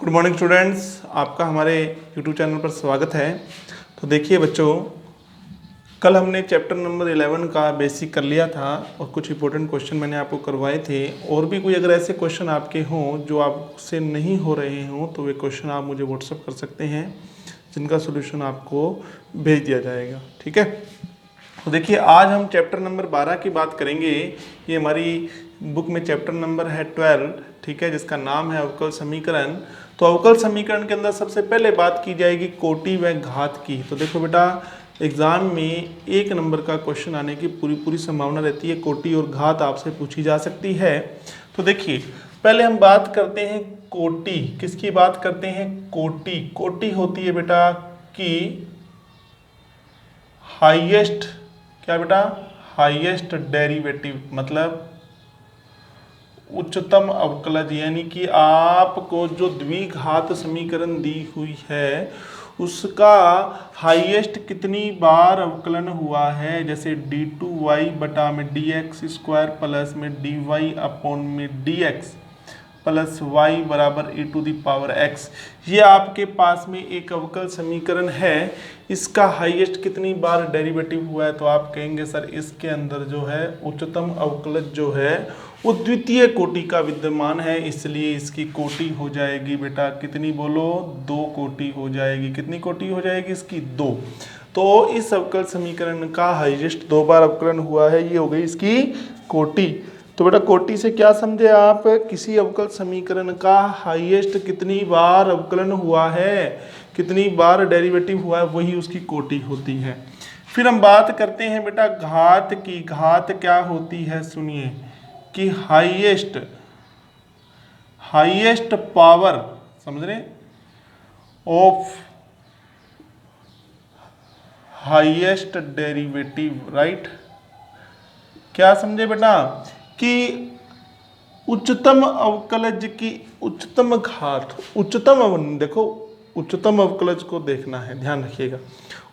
Good morning students, आपका हमारे YouTube channel पर स्वागत है। तो देखिए बच्चों, कल हमने चैप्टर नंबर 11 का बेसिक कर लिया था और कुछ इंपॉर्टेंट क्वेश्चन मैंने आपको करवाए थे। और भी कोई अगर ऐसे क्वेश्चन आपके हों जो आपसे नहीं हो रहे हों तो वे क्वेश्चन आप मुझे व्हाट्सअप कर सकते हैं, जिनका सोल्यूशन आपको भेज दिया जाएगा। ठीक है, तो देखिए आज हम चैप्टर नंबर 12 की बात करेंगे। ये हमारी बुक में चैप्टर नंबर है 12, ठीक है, जिसका नाम है अवकल समीकरण। तो अवकल समीकरण के अंदर सबसे पहले बात की जाएगी कोटि व घात की। तो देखो बेटा, एग्जाम में 1 नंबर का क्वेश्चन आने की पूरी संभावना रहती है। कोटि और घात आपसे पूछी जा सकती है। तो देखिए पहले हम बात करते हैं कोटि। किसकी बात करते हैं? कोटि। कोटि होती है बेटा कि हाईएस्ट, क्या बेटा? हाईएस्ट डेरिवेटिव, मतलब उच्चतम अवकलज। यानी कि आपको जो द्विघात समीकरण दी हुई है उसका हाईएस्ट कितनी बार अवकलन हुआ है। जैसे d2y बटा में dx स्क्वायर प्लस में dy अपॉन में dx प्लस y बराबर e to the power x। ये आपके पास में एक अवकल समीकरण है। इसका हाईएस्ट कितनी बार डेरिवेटिव हुआ है? तो आप कहेंगे सर इसके अंदर जो है उच्चतम अवकलज जो है वो द्वितीय कोटि का विद्यमान है, इसलिए इसकी कोटि हो जाएगी बेटा कितनी? बोलो, 2 कोटि हो जाएगी। कितनी कोटि हो जाएगी इसकी? 2। तो इस अवकल समीकरण का हाईएस्ट 2 बार अवकलन हुआ है, ये हो गई इसकी कोटि। तो बेटा कोटि से क्या समझे आप? किसी अवकल समीकरण का हाईएस्ट कितनी बार अवकलन हुआ है, कितनी बार डेरिवेटिव हुआ है, वही उसकी कोटि होती है। फिर हम बात करते हैं बेटा घात की। घात क्या होती है? सुनिए कि हाईएस्ट पावर, समझ रहे, ऑफ हाईएस्ट डेरिवेटिव, राइट। क्या समझे बेटा? कि उच्चतम अवकलज की उच्चतम घात, देखो उच्चतम अवकलज को देखना है, ध्यान रखिएगा।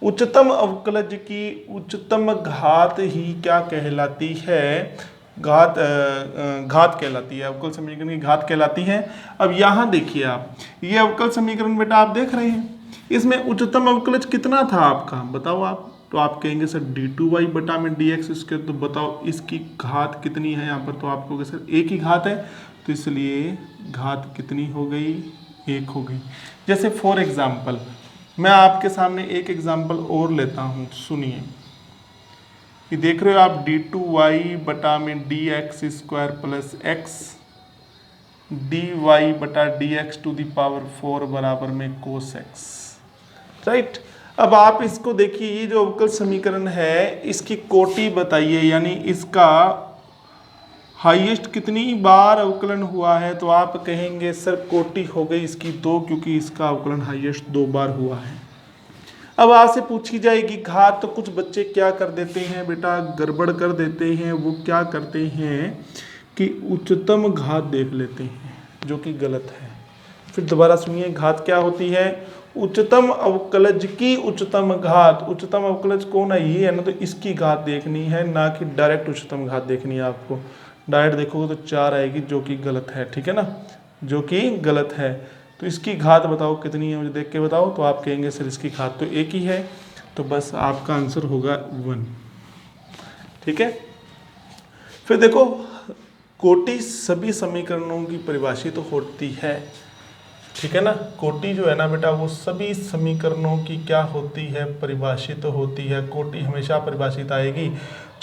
उच्चतम अवकलज की उच्चतम घात ही क्या कहलाती है? घात कहलाती है। अवकल समीकरण की घात कहलाती है। अब यहाँ देखिए आप, ये अवकल समीकरण बेटा आप देख रहे हैं, इसमें उच्चतम अवकलज कितना था आपका? बताओ आप। तो आप कहेंगे सर d2y बटा में dx स्क्वायर। तो बताओ इसकी घात कितनी है यहाँ पर? तो आप कहोगे सर एक ही घात है, तो इसलिए घात कितनी हो गई? 1 हो गई। जैसे फॉर एग्जाम्पल मैं आपके सामने एक एग्जाम्पल और लेता हूँ, सुनिए। कि देख रहे हो आप d2y बटा में dx square plus x dy बटा dx टू दी पावर 4 बराबर में cos x, राइट। अब आप इसको देखिए, ये जो अवकल समीकरण है इसकी कोटि बताइए, यानी इसका हाईएस्ट कितनी बार अवकलन हुआ है? तो आप कहेंगे सर कोटि हो गई इसकी 2, क्योंकि इसका अवकलन हाईएस्ट 2 बार हुआ है। अब आपसे पूछी जाएगी घात। तो कुछ बच्चे क्या कर देते हैं बेटा, गड़बड़ कर देते हैं। वो क्या करते हैं कि उच्चतम घात देख लेते हैं, जो कि गलत है। फिर दोबारा सुनिए, घात क्या होती है? उच्चतम अवकलज की उच्चतम घात। उच्चतम अवकलज कौन है? ये है ना, तो इसकी घात देखनी है, ना कि डायरेक्ट उच्चतम घात देखनी है आपको। डायरेक्ट देखोगे तो 4 आएगी, जो कि गलत है, ठीक है ना, जो कि गलत है। तो इसकी घात बताओ कितनी है, मुझे देख के बताओ। तो आप कहेंगे सर इसकी घात तो 1 ही है, तो बस आपका आंसर होगा 1, ठीक है। फिर देखो कोटि सभी समीकरणों की परिभाषित तो होती है, ठीक है ना। कोटि जो है ना बेटा वो सभी समीकरणों की क्या होती है? परिभाषित तो होती है। कोटि हमेशा परिभाषित आएगी।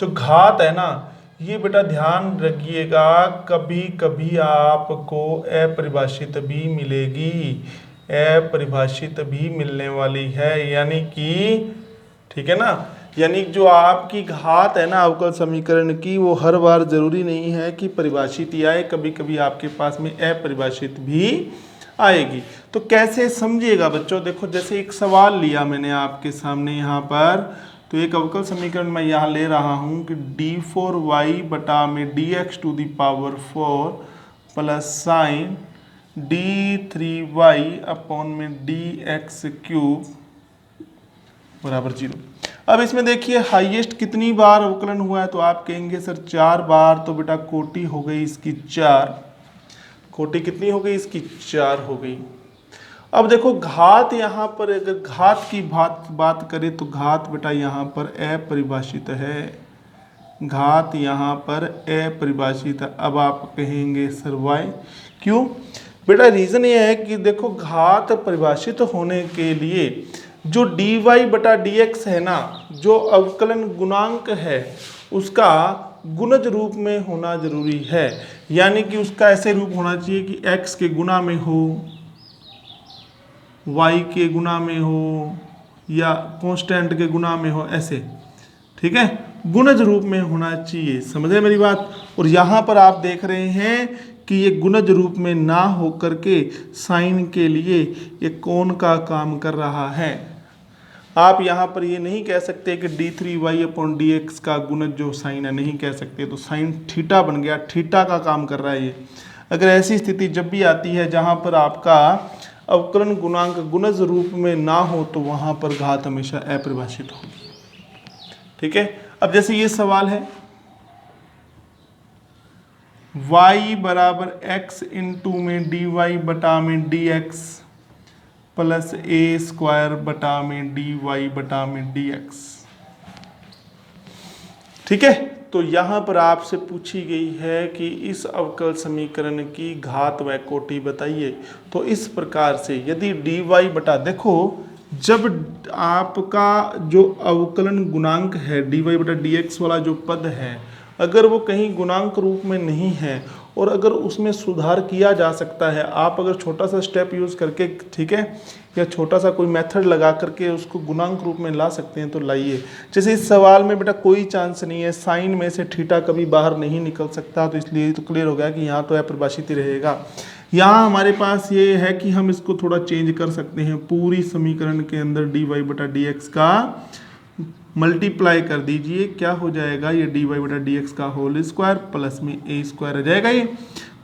जो घात है ना, ये बेटा ध्यान रखिएगा, कभी कभी आपको अपरिभाषित भी मिलेगी, अपरिभाषित भी मिलने वाली है। यानी कि ठीक है ना, यानी जो आपकी घात है ना अवकल समीकरण की, वो हर बार जरूरी नहीं है कि परिभाषित ही आए, कभी कभी आपके पास में अपरिभाषित भी आएगी। तो कैसे समझिएगा बच्चों, देखो जैसे एक सवाल लिया मैंने आपके सामने यहाँ पर। तो एक अवकल समीकरण मैं यहाँ ले रहा हूँ कि d4y बटा में dx to the power 4 plus sine d3y upon में dx क्यूब बराबर 0। अब इसमें देखिए हाईएस्ट कितनी बार अवकलन हुआ है? तो आप कहेंगे सर 4 बार। तो बेटा कोटि हो गई इसकी 4। कोटि कितनी हो गई इसकी? 4 हो गई। अब देखो घात यहाँ पर, अगर घात की बात करें तो घात बेटा यहाँ पर अपरिभाषित है, घात यहाँ पर अपरिभाषित है। अब आप कहेंगे सर वाई, क्यों बेटा? रीज़न ये है कि देखो घात परिभाषित होने के लिए जो dy बटा dx है ना, जो अवकलन गुणांक है उसका गुणज रूप में होना जरूरी है, यानी कि उसका ऐसे रूप होना चाहिए कि x के गुणा में हो, y के गुणा में हो या कांस्टेंट के गुणा में हो, ऐसे, ठीक है, गुणज रूप में होना चाहिए। समझे मेरी बात? और यहाँ पर आप देख रहे हैं कि ये गुणज रूप में ना हो करके साइन के लिए ये कोण का काम कर रहा है। आप यहाँ पर ये नहीं कह सकते कि d3y/dx का गुणज जो साइन है, नहीं कह सकते, तो साइन थीटा बन गया, थीटा का काम कर रहा है ये। अगर ऐसी स्थिति जब भी आती है जहाँ पर आपका अवकलन गुणांक गुणज रूप में ना हो तो वहाँ पर घात हमेशा अपरिभाषित होगी। ठीक है, अब जैसे ये सवाल है y बराबर x इंटू में dy बटा में dx प्लस ए स्क्वायर बटा में dy बटा में dx। ठीक है, तो यहां पर आपसे पूछी गई है कि इस अवकल समीकरण की घात व कोटि बताइए। तो इस प्रकार से यदि dy बटा, देखो जब आपका जो अवकलन गुणांक है dy बटा dx वाला जो पद है, अगर वो कहीं गुणांक रूप में नहीं है और अगर उसमें सुधार किया जा सकता है, आप अगर छोटा सा स्टेप यूज़ करके, ठीक है, या छोटा सा कोई मेथड लगा करके उसको गुणांक रूप में ला सकते हैं तो लाइए। जैसे इस सवाल में बेटा कोई चांस नहीं है, साइन में से थीटा कभी बाहर नहीं निकल सकता, तो इसलिए तो क्लियर हो गया कि यहाँ तो अपरिभाषित ही रहेगा। यहाँ हमारे पास ये है कि हम इसको थोड़ा चेंज कर सकते हैं, पूरी समीकरण के अंदर dy बटा dx का मल्टीप्लाई कर दीजिए, क्या हो जाएगा, ये dy बटा dx का होल स्क्वायर प्लस में ए स्क्वायर आ जाएगा ये।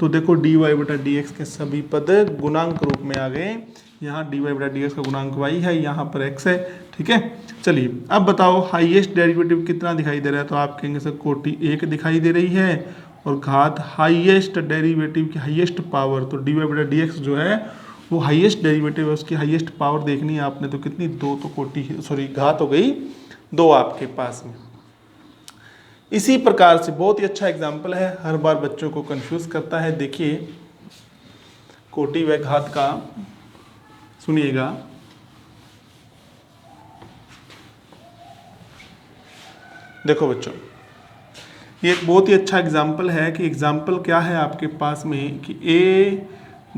तो देखो dy बटा dx के सभी पद गुणांक रूप में आ गए। यहाँ dy बटा dx का गुणांक y है, यहाँ पर x है। ठीक है, चलिए अब बताओ हाईएस्ट डेरिवेटिव कितना दिखाई दे रहा है? तो आप कहेंगे सर कोटि 1 दिखाई दे रही है, और घात हाईएस्ट डेरिवेटिव की हाईएस्ट पावर, तो dy बटा dx जो है वो हाईएस्ट डेरिवेटिव है, उसकी हाईएस्ट पावर देखनी है आपने, तो कितनी, 2, तो कोटि सॉरी घात हो गई 2 आपके पास में। इसी प्रकार से बहुत ही अच्छा एग्जाम्पल है, हर बार बच्चों को कंफ्यूज करता है। देखिए कोटि व घात का, सुनिएगा, देखो बच्चों ये एक बहुत ही अच्छा एग्जाम्पल है कि एग्जाम्पल क्या है आपके पास में कि a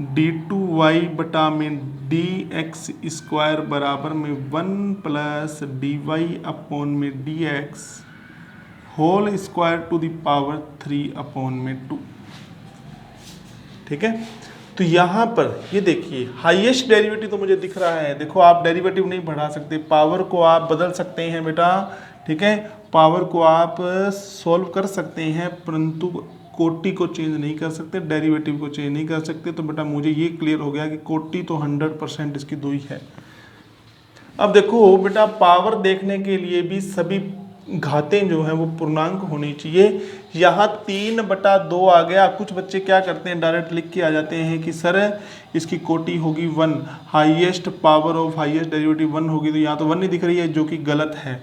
d2y बटा में dx स्क्वायर बराबर में 1 प्लस dy अपॉन में dx whole square to the power 3 upon में 2। ठीक है, तो यहाँ पर ये देखिए हाईएस्ट डेरिवेटिव तो मुझे दिख रहा है। देखो आप डेरिवेटिव नहीं बढ़ा सकते, पावर को आप बदल सकते हैं बेटा, ठीक है, पावर को आप सॉल्व कर सकते हैं, परंतु कोटि को चेंज नहीं कर सकते, डेरिवेटिव को चेंज नहीं कर सकते। तो बेटा मुझे ये क्लियर हो गया कि कोटि तो 100% इसकी 2 ही है। अब देखो बेटा पावर देखने के लिए भी सभी घातें जो हैं वो पूर्णांक होनी चाहिए। यहाँ 3/2 आ गया। कुछ बच्चे क्या करते हैं, डायरेक्ट लिख के आ जाते हैं कि सर इसकी कोटि होगी 1, highest power of highest derivative 1 होगी, तो यहाँ तो 1 नहीं दिख रही है, जो कि गलत है।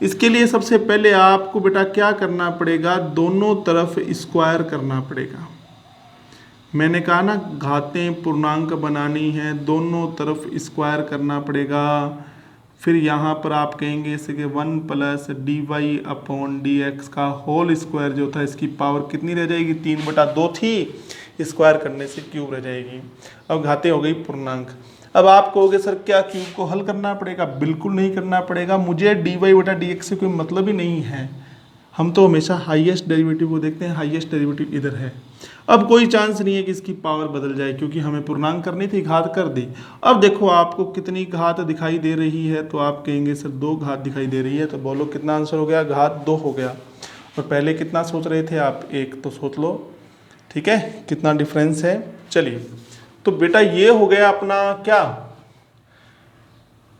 इसके लिए सबसे पहले आपको बेटा क्या करना पड़ेगा, दोनों तरफ स्क्वायर करना पड़ेगा। मैंने कहा ना घातें पूर्णांक बनानी है, दोनों तरफ स्क्वायर करना पड़ेगा। फिर यहाँ पर आप कहेंगे इसे कि 1 प्लस dy अपॉन dx का होल स्क्वायर जो था, इसकी पावर कितनी रह जाएगी, 3/2 थी, स्क्वायर करने से क्यूब रह जाएगी। अब घातें हो गई पूर्णांक। अब आप कहोगे सर क्या क्यूब को हल करना पड़ेगा? बिल्कुल नहीं करना पड़ेगा, मुझे dy बटा dx से कोई मतलब ही नहीं है। हम तो हमेशा हाईएस्ट डेरिवेटिव को देखते हैं, हाईएस्ट डेरिवेटिव इधर है। अब कोई चांस नहीं है कि इसकी पावर बदल जाए, क्योंकि हमें पूर्णांक करनी थी, घात कर दी। अब देखो आपको कितनी घात दिखाई दे रही है, तो आप कहेंगे सर 2 घात दिखाई दे रही है, तो बोलो कितना आंसर हो गया, घात 2 हो गया। और पहले कितना सोच रहे थे आप, 1, तो सोच लो, ठीक है, कितना डिफरेंस है। चलिए तो बेटा ये हो गया अपना क्या,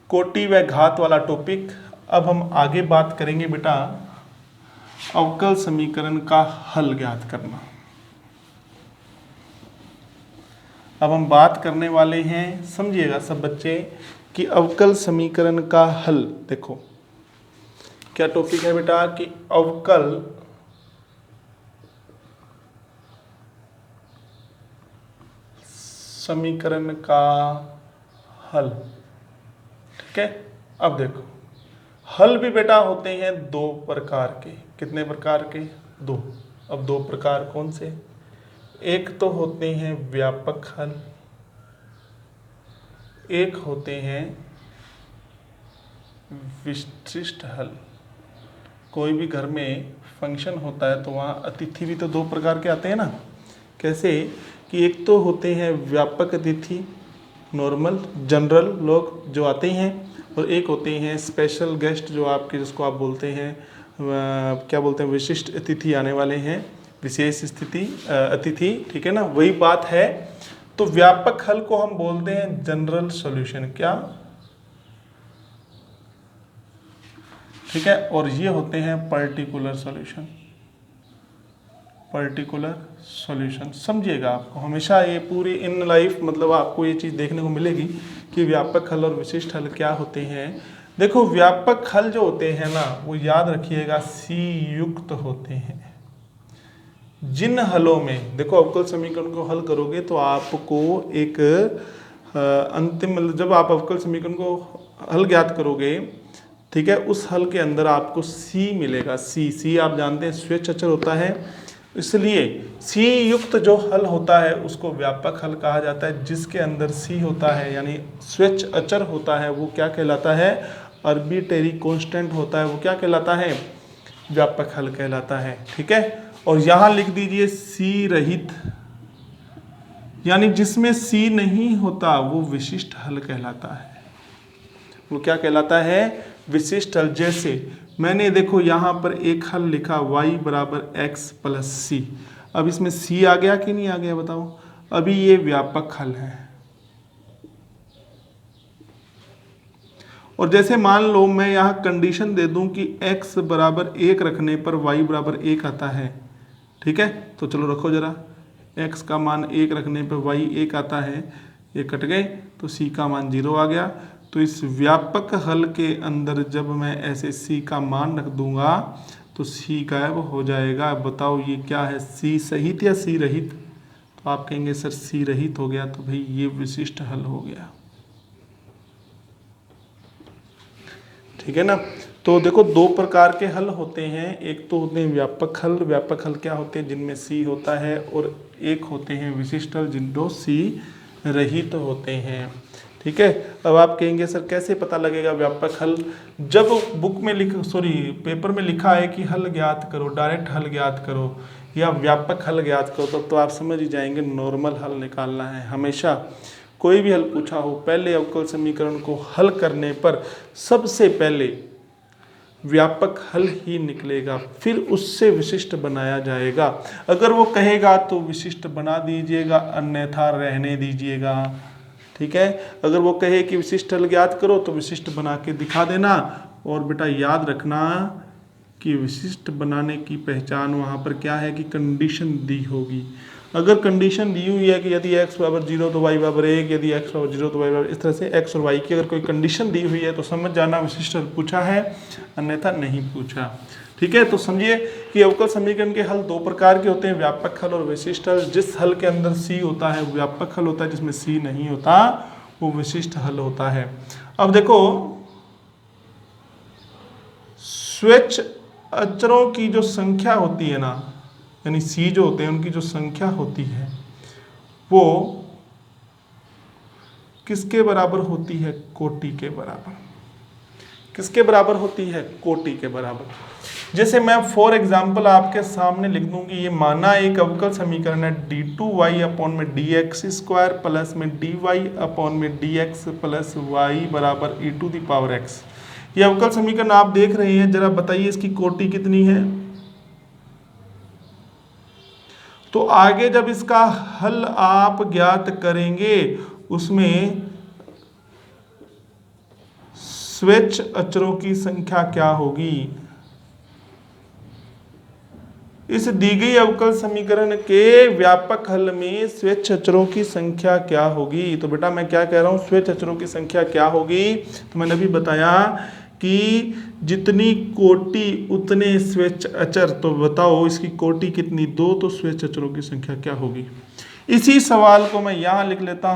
कोटि व घात वाला टॉपिक। अब हम आगे बात करेंगे बेटा अवकल समीकरण का हल ज्ञात करना। अब हम बात करने वाले हैं, समझिएगा सब बच्चे, कि अवकल समीकरण का हल। देखो क्या टॉपिक है बेटा, कि अवकल समीकरण का हल। ठीक है, अब देखो हल भी बेटा होते हैं दो प्रकार के। कितने प्रकार के? दो। अब दो प्रकार कौन से? एक तो होते हैं व्यापक हल, एक होते हैं विशिष्ट हल। कोई भी घर में फंक्शन होता है तो वहाँ अतिथि भी तो दो प्रकार के आते हैं ना। कैसे? कि एक तो होते हैं व्यापक अतिथि, नॉर्मल जनरल लोग जो आते हैं, और एक होते हैं स्पेशल गेस्ट जो आपके, जिसको आप बोलते हैं क्या बोलते हैं, विशिष्ट अतिथि आने वाले हैं, विशेष स्थिति अतिथि। ठीक है ना, वही बात है। तो व्यापक हल को हम बोलते हैं जनरल सॉल्यूशन। क्या? ठीक है, और ये होते हैं पर्टिकुलर सॉल्यूशन। पर्टिकुलर सॉल्यूशन समझिएगा, आपको हमेशा ये पूरी इन लाइफ मतलब आपको ये चीज़ देखने को मिलेगी कि व्यापक हल और विशिष्ट हल क्या होते हैं। देखो व्यापक हल जो होते हैं ना, वो याद रखिएगा सी युक्त होते हैं। जिन हलों में देखो अवकल समीकरण को हल करोगे तो आपको एक अंतिम, जब आप अवकल समीकरण को हल ज्ञात करोगे, ठीक है, उस हल के अंदर आपको सी मिलेगा। सी आप जानते हैं स्वेच्छ अचर होता है, इसलिए सी युक्त जो हल होता है उसको व्यापक हल कहा जाता है। जिसके अंदर सी होता है यानी स्वेच्छ अचर होता है, वो क्या कहलाता है? आर्बिट्रेरी कांस्टेंट होता है, वो क्या कहलाता है? व्यापक हल कहलाता है। ठीक है, और यहां लिख दीजिए सी रहित, यानी जिसमें सी नहीं होता वो विशिष्ट हल कहलाता है। वो क्या कहलाता है? विशिष्ट हल। जैसे मैंने देखो यहाँ पर एक हल लिखा y बराबर एक्स प्लस सी। अब इसमें c आ गया कि नहीं आ गया बताओ? अभी ये व्यापक हल है। और जैसे मान लो मैं यहाँ कंडीशन दे दूं कि x बराबर 1 रखने पर y बराबर 1 आता है। ठीक है, तो चलो रखो जरा, x का मान 1 रखने पर y 1 आता है, ये कट गए तो c का मान 0 आ गया। तो इस व्यापक हल के अंदर जब मैं ऐसे c का मान रख दूंगा तो c गायब हो जाएगा। बताओ ये क्या है, c सहित या c रहित? तो आप कहेंगे सर c रहित हो गया, तो भाई ये विशिष्ट हल हो गया। ठीक है ना। तो देखो दो प्रकार के हल होते हैं, एक तो होते हैं व्यापक हल। व्यापक हल क्या होते हैं? जिनमें सी होता है, और एक होते हैं विशिष्ट हल जिनको सी रहित होते हैं। ठीक है, अब आप कहेंगे सर कैसे पता लगेगा व्यापक हल? जब बुक में पेपर में लिखा है कि हल ज्ञात करो, डायरेक्ट हल ज्ञात करो या व्यापक हल ज्ञात करो, तब तो आप समझ ही जाएंगे नॉर्मल हल निकालना है। हमेशा कोई भी हल पूछा हो, पहले अवकल समीकरण को हल करने पर सबसे पहले व्यापक हल ही निकलेगा, फिर उससे विशिष्ट बनाया जाएगा। अगर वो कहेगा तो विशिष्ट बना दीजिएगा, अन्यथा रहने दीजिएगा। ठीक है, अगर वो कहे कि विशिष्ट हल ज्ञात करो तो विशिष्ट बना के दिखा देना। और बेटा याद रखना कि विशिष्ट बनाने की पहचान वहाँ पर क्या है कि कंडीशन दी होगी। अगर कंडीशन दी हुई है कि यदि x बराबर 0 तो y बराबर 1, यदि x बराबर 0 तो y बराबर, इस तरह से x और y की अगर कोई कंडीशन दी हुई है तो समझ जाना विशिष्ट हल पूछा है, अन्यथा नहीं पूछा। ठीक है, तो समझिए कि अवकल समीकरण के हल दो प्रकार के होते हैं, व्यापक हल और विशिष्ट हल। जिस हल के अंदर c होता है वो व्यापक हल होता है, जिसमें c नहीं होता वो विशिष्ट हल होता है। अब देखो स्वेच्छ अचरों की जो संख्या होती है ना, यानी c जो होते हैं उनकी जो संख्या होती है वो किसके बराबर होती है? कोटि के बराबर। किसके बराबर होती है? कोटि के बराबर। जैसे मैं फॉर एग्जाम्पल आपके सामने लिख दूं कि ये माना एक अवकल समीकरण है d2y अपॉन में dx स्क्वायर प्लस में dy अपॉन में dx प्लस y बराबर e⁻x। ये अवकल समीकरण आप देख रहे हैं, जरा बताइए इसकी कोटि कितनी है? तो आगे जब इसका हल आप ज्ञात करेंगे उसमें स्वेच्छ अचरों की संख्या क्या होगी? इस दी गई अवकल समीकरण के व्यापक हल में स्वेच्छ अचरों की संख्या क्या होगी। तो बेटा मैं क्या कह रहा हूँ, स्वेच्छ अचरों की संख्या क्या होगी, तो मैंने अभी बताया कि जितनी कोटि उतने स्वेच्छ अचर। तो बताओ इसकी कोटि कितनी, 2, तो स्वेच्छ अचरों की संख्या क्या होगी। इसी सवाल को मैं यहाँ लिख लेता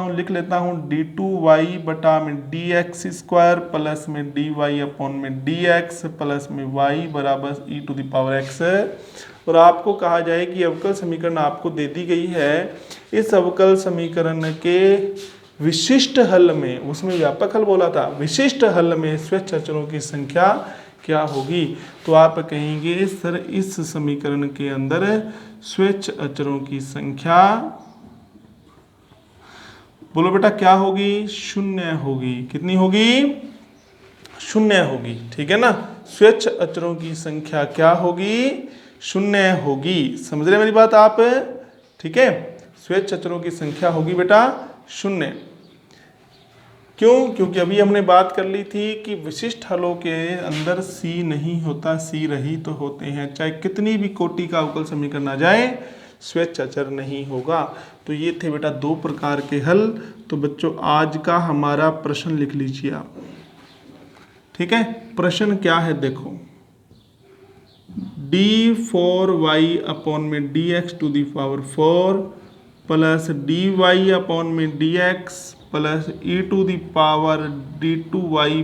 हूँ d2y बटा में dx स्क्वायर प्लस में dy अपॉन में dx प्लस में y बराबर e⁻x। और आपको कहा जाए कि अवकल समीकरण आपको दे दी गई है, इस अवकल समीकरण के विशिष्ट हल में, उसमें व्यापक हल बोला था, विशिष्ट हल में स्वेच्छ अचरों की संख्या क्या होगी। तो आप कहेंगे सर इस समीकरण के अंदर स्वेच्छ अचरों की संख्या, बोलो बेटा क्या होगी, 0 होगी। कितनी होगी, 0 होगी। ठीक है ना, स्वेच्छ अचरों की संख्या क्या होगी, 0 होगी। समझ रहे मेरी बात आप, ठीक है। स्वेच्छ अचरों की संख्या होगी बेटा 0। क्यों, क्योंकि अभी हमने बात कर ली थी कि विशिष्ट हलों के अंदर C नहीं होता, C रहित तो होते हैं। चाहे कितनी भी कोटि का अवकल समीकरण आ जाए, स्वेच्छ अचर नहीं होगा। तो ये थे बेटा 2 प्रकार के हल। तो बच्चों आज का हमारा प्रश्न लिख लीजिए आप, ठीक है। प्रश्न क्या है देखो, d4y अपॉन में dx⁴ प्लस dy अपॉन में dx प्लस e⁻d2y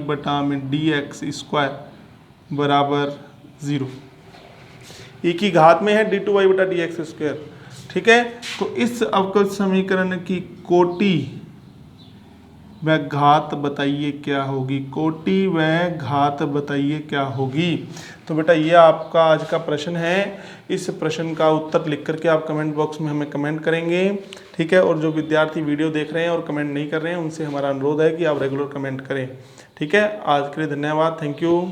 बटा में dx स्क्वायर बराबर 0। एक ही घात में है d2y बटा dx स्क्वायर, ठीक है। तो इस अवकल समीकरण की कोटि व घात बताइए क्या होगी, कोटि व घात बताइए क्या होगी। तो बेटा ये आपका आज का प्रश्न है। इस प्रश्न का उत्तर लिख करके आप कमेंट बॉक्स में हमें कमेंट करेंगे, ठीक है। और जो विद्यार्थी वीडियो देख रहे हैं और कमेंट नहीं कर रहे हैं, उनसे हमारा अनुरोध है कि आप रेगुलर कमेंट करें, ठीक है। आज के लिए धन्यवाद, थैंक यू।